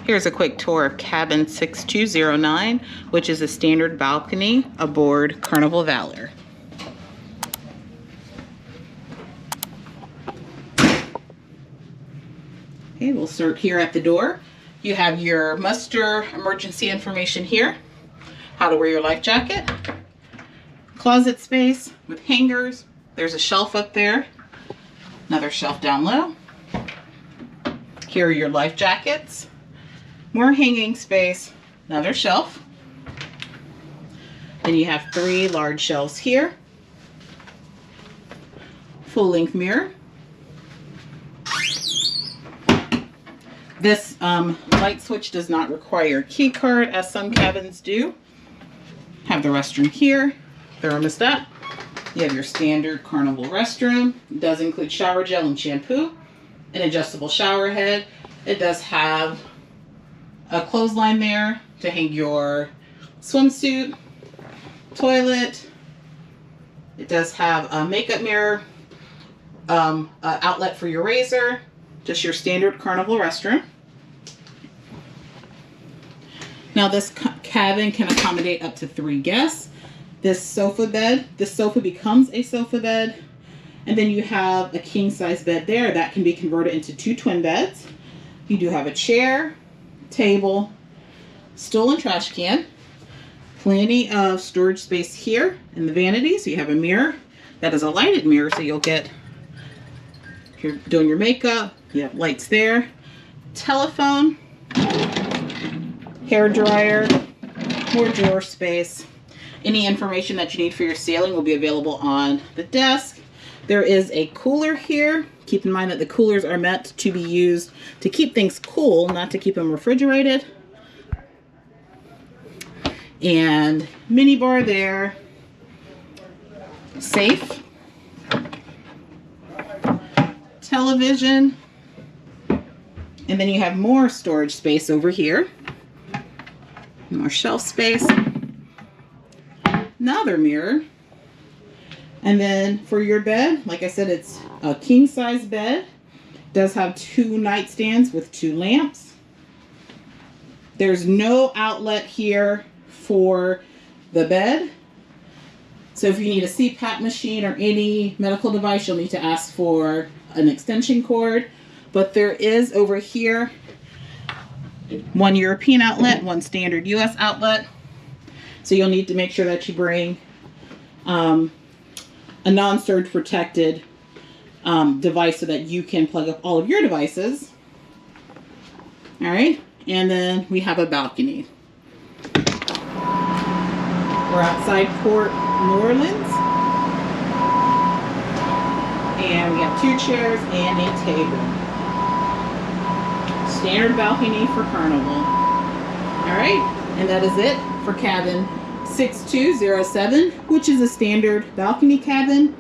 Here's a quick tour of cabin 6209, which is a standard balcony aboard Carnival Valor. Okay, we'll start here at the door. You have your muster emergency information here, how to wear your life jacket, closet space with hangers. There's a shelf up there, another shelf down low. Here are your life jackets, more hanging space, another shelf. Then you have 3 large shelves here, full-length mirror. This light switch does not require a key card, as some cabins do. Have the restroom here, thermostat. You have your standard Carnival restroom. It does include shower gel and shampoo, an adjustable shower head. It does have a clothesline there to hang your swimsuit, toilet. It does have a makeup mirror, outlet for your razor, just your standard Carnival restroom. Now this cabin can accommodate up to 3 guests. This sofa becomes a sofa bed. And then you have a king size bed there that can be converted into 2 twin beds. You do have a chair, table, stool and trash can. Plenty of storage space here in the vanity. So you have a mirror. That is a lighted mirror, so you'll get, if you're doing your makeup, you have lights there. Telephone, hair dryer, more drawer space. Any information that you need for your sailing will be available on the desk. There is a cooler here. Keep in mind that the coolers are meant to be used to keep things cool, not to keep them refrigerated. And mini bar there. Safe. Television. And then you have more storage space over here. More shelf space. Another mirror. And then for your bed, like I said, it's a king size bed. It does have 2 nightstands with 2 lamps. There's no outlet here for the bed. So if you need a CPAP machine or any medical device, you'll need to ask for an extension cord. But there is over here 1 European outlet, 1 standard US outlet. So you'll need to make sure that you bring a non-surge protected device so that you can plug up all of your devices. All right, and then we have a balcony. We're outside Port New Orleans, and we have 2 chairs and a table. Standard balcony for Carnival. All right, and that is it for cabin 6207, which is a standard balcony cabin.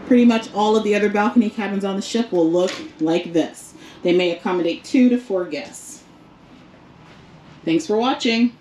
Pretty much all of the other balcony cabins on the ship will look like this. They may accommodate 2 to 4 guests. Thanks for watching.